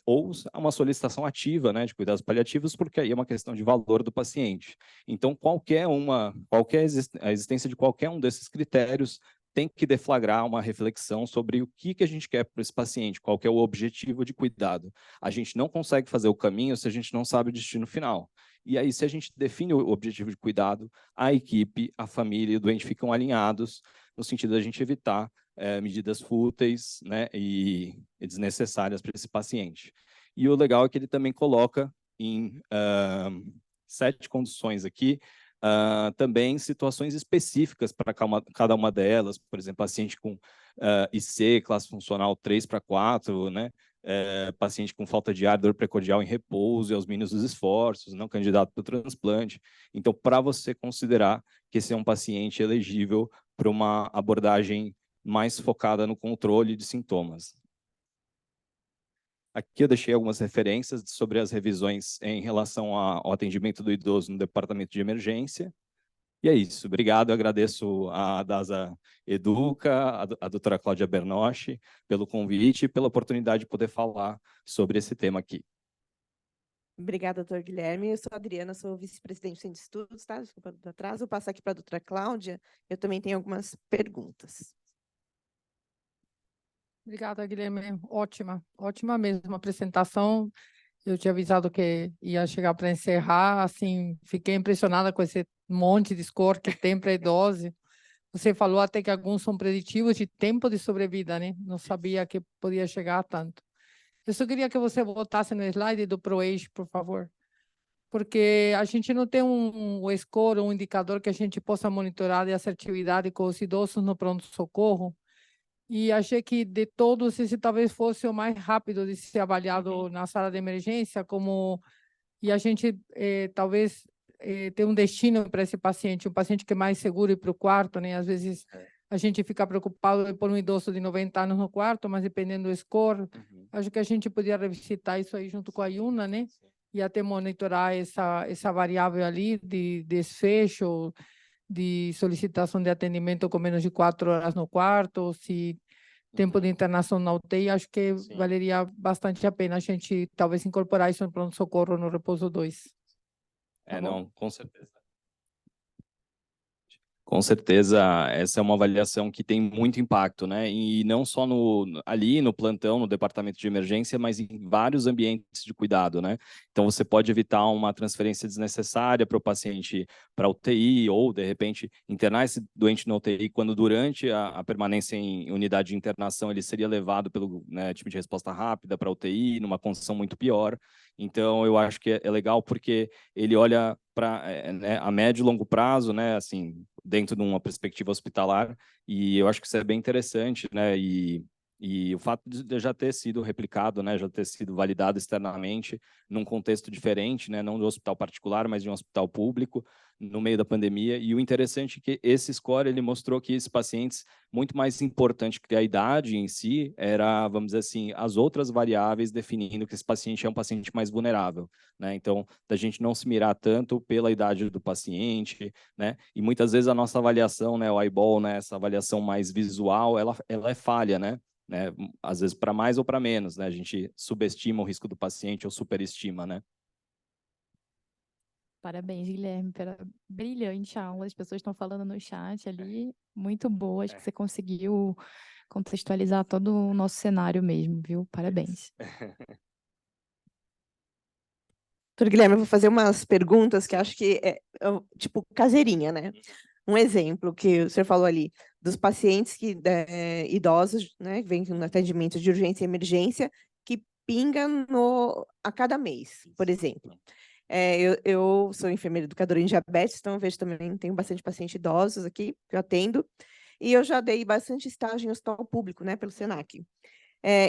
Ou uma solicitação ativa, né, de cuidados paliativos, porque aí é uma questão de valor do paciente. Então, a existência de qualquer um desses critérios tem que deflagrar uma reflexão sobre o que a gente quer para esse paciente, qual que é o objetivo de cuidado. A gente não consegue fazer o caminho se a gente não sabe o destino final. E aí, se a gente define o objetivo de cuidado, a equipe, a família e o doente ficam alinhados, no sentido da gente evitar medidas fúteis, né, e desnecessárias para esse paciente. E o legal é que ele também coloca em 7 condições aqui, também situações específicas para cada uma delas, por exemplo, paciente com IC, classe funcional 3 para 4, né, paciente com falta de ar, dor precordial em repouso e aos mínimos dos esforços, não candidato para o transplante. Então, para você considerar que esse é um paciente elegível para uma abordagem mais focada no controle de sintomas. Aqui eu deixei algumas referências sobre as revisões em relação ao atendimento do idoso no departamento de emergência. E é isso. Obrigado. Eu agradeço a DASA Educa, a doutora Cláudia Bernoschi, pelo convite e pela oportunidade de poder falar sobre esse tema aqui. Obrigada, doutor Guilherme. Eu sou a Adriana, sou vice-presidente do Centro de Estudos, tá? Desculpa do atraso. Vou passar aqui para a doutora Cláudia. Eu também tenho algumas perguntas. Obrigada, Guilherme. Ótima mesmo a apresentação. Eu tinha avisado que ia chegar para encerrar, assim, fiquei impressionada com esse monte de score que tem para idosos. Você falou até que alguns são preditivos de tempo de sobrevida, né? Não sabia que podia chegar a tanto. Eu só queria que você voltasse no slide do ProAge, por favor, porque a gente não tem um score, um indicador que a gente possa monitorar de assertividade com os idosos no pronto-socorro. E achei que de todos esse talvez fosse o mais rápido de ser avaliado na sala de emergência, e a gente talvez ter um destino para esse paciente, um paciente que é mais seguro ir para o quarto, né? Às vezes a gente fica preocupado por um idoso de 90 anos no quarto, mas dependendo do score, acho que a gente podia revisitar isso aí junto com a IUNA, né? E até monitorar essa variável ali de desfecho, de solicitação de atendimento com menos de 4 horas no quarto, se tempo de internação na UTI, acho que valeria bastante a pena a gente talvez incorporar isso no pronto-socorro no repouso 2. Não, com certeza. Com certeza, essa é uma avaliação que tem muito impacto, né? E não só ali no plantão, no departamento de emergência, mas em vários ambientes de cuidado, né? Então, você pode evitar uma transferência desnecessária para o paciente para UTI, ou, de repente, internar esse doente na UTI, quando durante a permanência em unidade de internação ele seria levado pelo time de resposta rápida para UTI, numa condição muito pior. Então, eu acho que é legal porque ele olha para a médio e longo prazo, né, assim, dentro de uma perspectiva hospitalar, e eu acho que isso é bem interessante, né, e o fato de já ter sido replicado, né, já ter sido validado externamente num contexto diferente, né, não de um hospital particular, mas de um hospital público, no meio da pandemia, e o interessante é que esse score, ele mostrou que esses pacientes, muito mais importante que a idade em si, era, vamos dizer assim, as outras variáveis definindo que esse paciente é um paciente mais vulnerável, né, então, da gente não se mirar tanto pela idade do paciente, né, e muitas vezes a nossa avaliação, né, o eyeball, né, essa avaliação mais visual, ela é falha, né, às vezes para mais ou para menos, né, a gente subestima o risco do paciente ou superestima, né. Parabéns, Guilherme, pela brilhante aula. As pessoas estão falando no chat ali, muito boa. Acho que você conseguiu contextualizar todo o nosso cenário mesmo, viu? Parabéns. Doutor Guilherme, eu vou fazer umas perguntas que acho que tipo caseirinha, né? Um exemplo que o senhor falou ali, dos pacientes idosos, né, que vêm no atendimento de urgência e emergência, que pinga a cada mês, por exemplo. Eu sou enfermeira educadora em diabetes, então eu vejo também, tenho bastante pacientes idosos aqui, que eu atendo, e eu já dei bastante estágio em hospital público, né, pelo SENAC.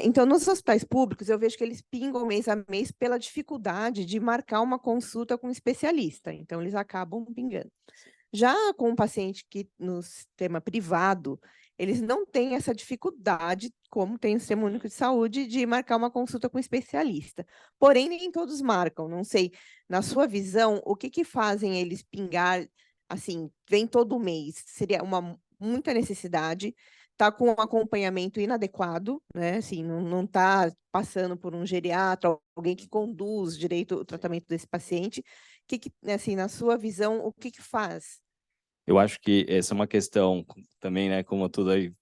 Então, nos hospitais públicos, eu vejo que eles pingam mês a mês pela dificuldade de marcar uma consulta com um especialista, então eles acabam pingando. Já com um paciente que no sistema privado, eles não têm essa dificuldade, como tem o Sistema Único de Saúde, de marcar uma consulta com um especialista. Porém, nem todos marcam. Não sei, na sua visão, o que fazem eles pingar, assim, vem todo mês? Seria muita necessidade, está com um acompanhamento inadequado, né? Assim, não está passando por um geriatra, alguém que conduz direito o tratamento desse paciente. Assim, na sua visão, o que faz? Eu acho que essa é uma questão também, né, como tudo aí,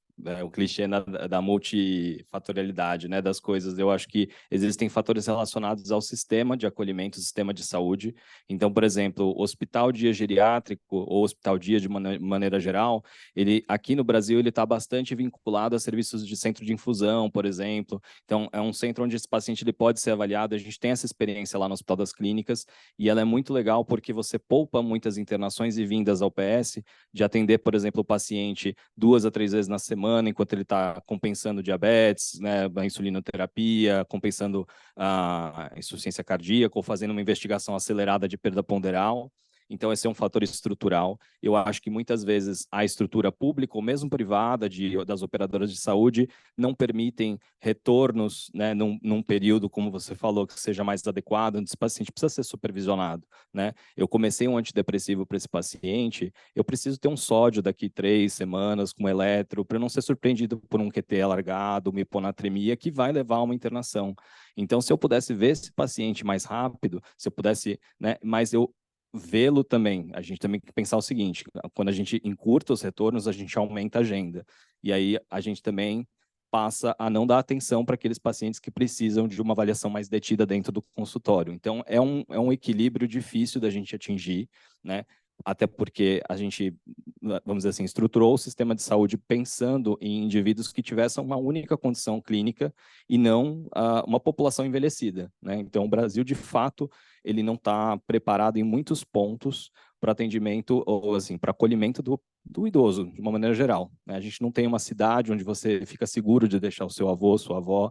o clichê da multifatorialidade, né, das coisas. Eu acho que existem fatores relacionados ao sistema de acolhimento, sistema de saúde. Então, por exemplo, o hospital dia geriátrico ou hospital dia de maneira geral, ele aqui no Brasil ele está bastante vinculado a serviços de centro de infusão, por exemplo. Então, é um centro onde esse paciente ele pode ser avaliado. A gente tem essa experiência lá no Hospital das Clínicas e ela é muito legal porque você poupa muitas internações e vindas ao PS de atender, por exemplo, o paciente 2 a 3 vezes na semana, semana, enquanto ele está compensando diabetes, né, a insulinoterapia, compensando a insuficiência cardíaca ou fazendo uma investigação acelerada de perda ponderal. Então, esse é um fator estrutural. Eu acho que muitas vezes a estrutura pública ou mesmo privada das operadoras de saúde não permitem retornos, né, num período, como você falou, que seja mais adequado, onde esse paciente precisa ser supervisionado, né? Eu comecei um antidepressivo para esse paciente, eu preciso ter um sódio daqui 3 semanas com eletro, para não ser surpreendido por um QT alargado, uma hiponatremia, que vai levar a uma internação. Então, se eu pudesse ver esse paciente mais rápido, se eu pudesse, né, mas eu vê-lo também, a gente também tem que pensar o seguinte, quando a gente encurta os retornos, a gente aumenta a agenda, e aí a gente também passa a não dar atenção para aqueles pacientes que precisam de uma avaliação mais detida dentro do consultório. Então, é um equilíbrio difícil da gente atingir, né? Até porque a gente, vamos dizer assim, estruturou o sistema de saúde pensando em indivíduos que tivessem uma única condição clínica e não uma população envelhecida, né? Então, o Brasil, de fato, ele não está preparado em muitos pontos para atendimento ou assim para acolhimento do idoso, de uma maneira geral, né? A gente não tem uma cidade onde você fica seguro de deixar o seu avô, sua avó,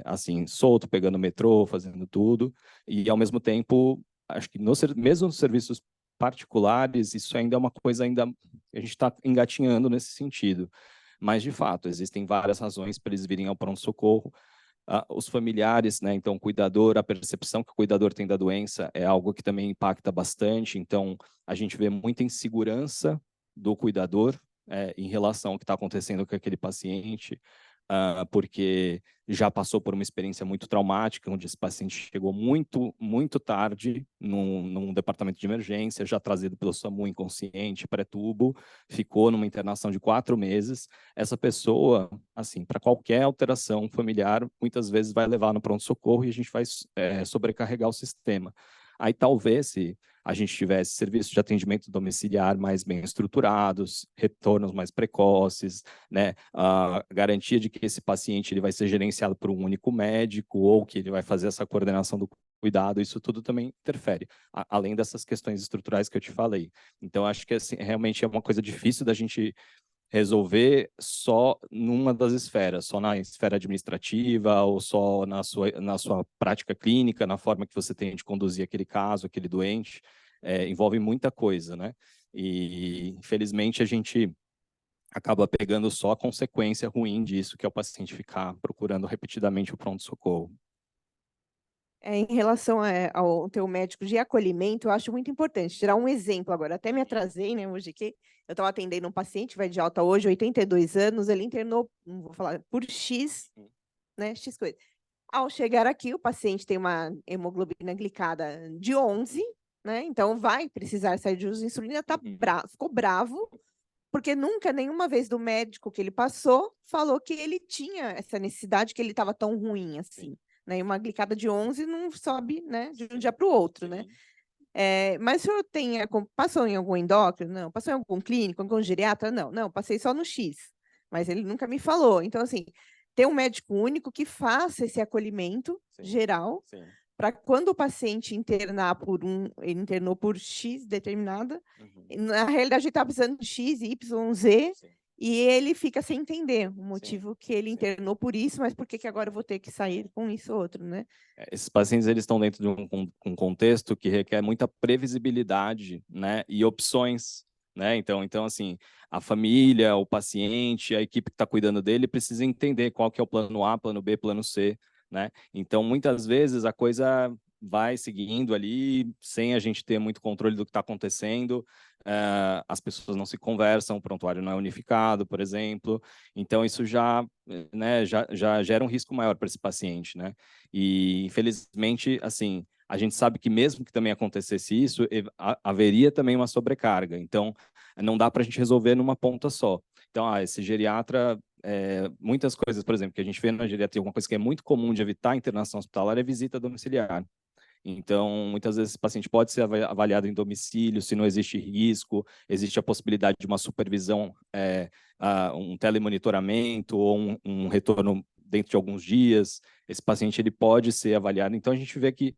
assim, solto, pegando metrô, fazendo tudo, e ao mesmo tempo, acho que mesmo nos serviços particulares, isso ainda é uma coisa a gente está engatinhando nesse sentido. Mas, de fato, existem várias razões para eles virem ao pronto-socorro. Os familiares, né? Então, o cuidador, a percepção que o cuidador tem da doença é algo que também impacta bastante. Então, a gente vê muita insegurança do cuidador em relação ao que está acontecendo com aquele paciente, porque já passou por uma experiência muito traumática, onde esse paciente chegou muito, muito tarde num departamento de emergência, já trazido pelo SAMU inconsciente, pré-tubo, ficou numa internação de 4 meses. Essa pessoa, assim, para qualquer alteração familiar, muitas vezes vai levar no pronto-socorro e a gente vai sobrecarregar o sistema. Aí talvez, se a gente tivesse serviços de atendimento domiciliar mais bem estruturados, retornos mais precoces, né, a garantia de que esse paciente ele vai ser gerenciado por um único médico ou que ele vai fazer essa coordenação do cuidado, isso tudo também interfere, além dessas questões estruturais que eu te falei. Então, acho que assim, realmente é uma coisa difícil da gente resolver só numa das esferas, só na esfera administrativa ou só na sua prática clínica, na forma que você tem de conduzir aquele caso, aquele doente, envolve muita coisa, né? E, infelizmente, a gente acaba pegando só a consequência ruim disso, que é o paciente ficar procurando repetidamente o pronto-socorro. Em relação ao teu médico de acolhimento, eu acho muito importante tirar um exemplo agora. Até me atrasei, né, hoje que eu estava atendendo um paciente, vai de alta hoje, 82 anos, ele internou, não vou falar, por X, né, X coisa. Ao chegar aqui, o paciente tem uma hemoglobina glicada de 11, né, então vai precisar sair de uso de insulina, ficou bravo, porque nunca, nenhuma vez do médico que ele passou, falou que ele tinha essa necessidade, que ele estava tão ruim assim. Né? E uma glicada de 11 não sobe, né, de um dia para o outro, né? Mas o senhor passou em algum endócrino? Não. Passou em algum clínico, algum geriatra? Não. Não, passei só no X. Mas ele nunca me falou. Então, assim, ter um médico único que faça esse acolhimento geral, para quando o paciente internar ele internou por X determinada, na realidade ele está precisando de X, Y, Z, e ele fica sem entender o motivo que ele internou por isso, mas por que agora eu vou ter que sair com isso ou outro, né? Esses pacientes, eles estão dentro de um contexto que requer muita previsibilidade, né, e opções, né? Então, assim, a família, o paciente, a equipe que está cuidando dele precisa entender qual que é o plano A, plano B, plano C, né? Então, muitas vezes a coisa vai seguindo ali, sem a gente ter muito controle do que está acontecendo, as pessoas não se conversam, o prontuário não é unificado, por exemplo, então isso já gera um risco maior para esse paciente, né? E, infelizmente, assim, a gente sabe que mesmo que também acontecesse isso, haveria também uma sobrecarga, então não dá para a gente resolver numa ponta só. Então, esse geriatra, muitas coisas, por exemplo, que a gente vê na geriatria, uma coisa que é muito comum de evitar a internação hospitalar é visita domiciliar. Então, muitas vezes esse paciente pode ser avaliado em domicílio, se não existe risco, existe a possibilidade de uma supervisão, um telemonitoramento ou um retorno dentro de alguns dias. Esse paciente ele pode ser avaliado. Então, a gente vê que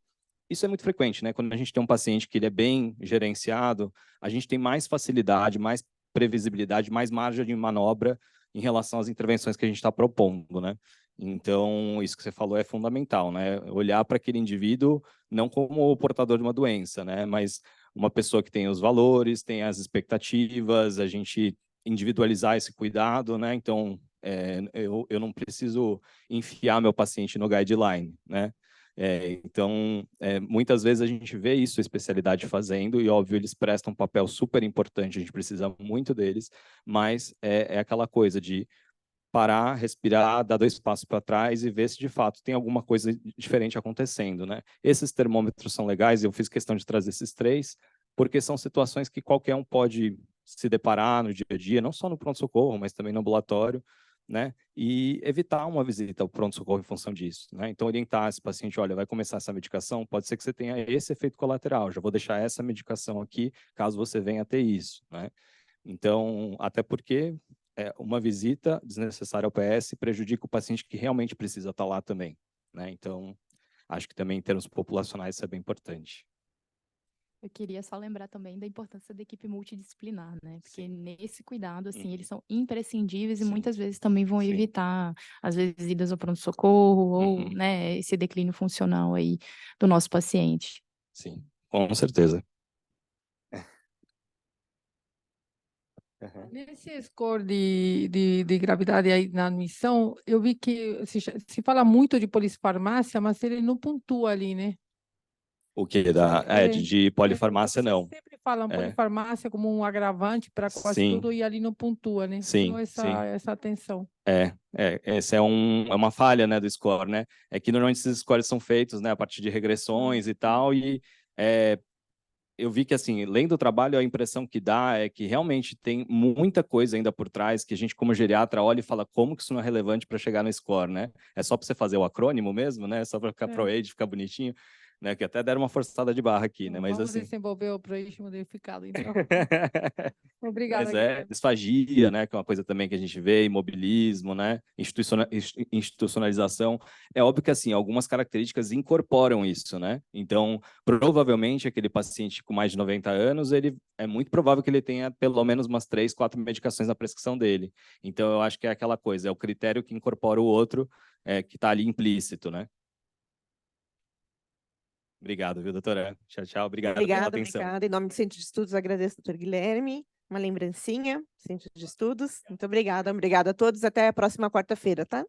isso é muito frequente, né? Quando a gente tem um paciente que ele é bem gerenciado, a gente tem mais facilidade, mais previsibilidade, mais margem de manobra em relação às intervenções que a gente está propondo, né? Então, isso que você falou é fundamental, né? Olhar para aquele indivíduo não como o portador de uma doença, né? Mas uma pessoa que tem os valores, tem as expectativas, a gente individualizar esse cuidado, né? Então, eu não preciso enfiar meu paciente no guideline, né? Então, muitas vezes a gente vê isso a especialidade fazendo, e óbvio, eles prestam um papel super importante, a gente precisa muito deles, mas é aquela coisa de parar, respirar, dar 2 passos para trás e ver se de fato tem alguma coisa diferente acontecendo, né? Esses termômetros são legais, eu fiz questão de trazer esses 3, porque são situações que qualquer um pode se deparar no dia a dia, não só no pronto-socorro, mas também no ambulatório, né? E evitar uma visita ao pronto-socorro em função disso, né? Então, orientar esse paciente, olha, vai começar essa medicação, pode ser que você tenha esse efeito colateral, já vou deixar essa medicação aqui, caso você venha a ter isso, né? Então, até porque uma visita desnecessária ao PS prejudica o paciente que realmente precisa estar lá também, né? Então, acho que também em termos populacionais isso é bem importante. Eu queria só lembrar também da importância da equipe multidisciplinar, né? Porque nesse cuidado, assim, eles são imprescindíveis e muitas vezes também vão evitar, às vezes, idas ao pronto-socorro ou, né, esse declínio funcional aí do nosso paciente. Sim, com certeza. Nesse score de gravidade aí na admissão, eu vi que se fala muito de polifarmácia, mas ele não pontua ali, né? O que? De polifarmácia, não. Vocês sempre falam polifarmácia como um agravante para quase tudo e ali não pontua, né? Sim, Então, essa atenção. Essa é uma falha, né, do score, né? É que normalmente esses scores são feitos, né, a partir de regressões e tal, e eu vi que, assim, lendo o trabalho, a impressão que dá é que realmente tem muita coisa ainda por trás que a gente, como geriatra, olha e fala como que isso não é relevante para chegar no score, né? É só para você fazer o acrônimo mesmo, né? Só para ficar ProAge, ficar bonitinho, né? Que até deram uma forçada de barra aqui, né? Mas Vamos assim... desenvolver o ProAge modificado, então. Obrigada. Mas disfagia, né? Que é uma coisa também que a gente vê, imobilismo, né? Institucionalização. É óbvio que, assim, algumas características incorporam isso, né? Então, provavelmente, aquele paciente com mais de 90 anos, ele é muito provável que ele tenha pelo menos umas 3, 4 medicações na prescrição dele. Então, eu acho que é aquela coisa, é o critério que incorpora o outro, que está ali implícito, né? Obrigado, viu, doutora? Tchau, tchau. Obrigado pela atenção. Obrigada. Em nome do Centro de Estudos, agradeço ao doutor Guilherme. Uma lembrancinha, Centro de Estudos. Muito obrigada. Obrigada a todos. Até a próxima quarta-feira, tá?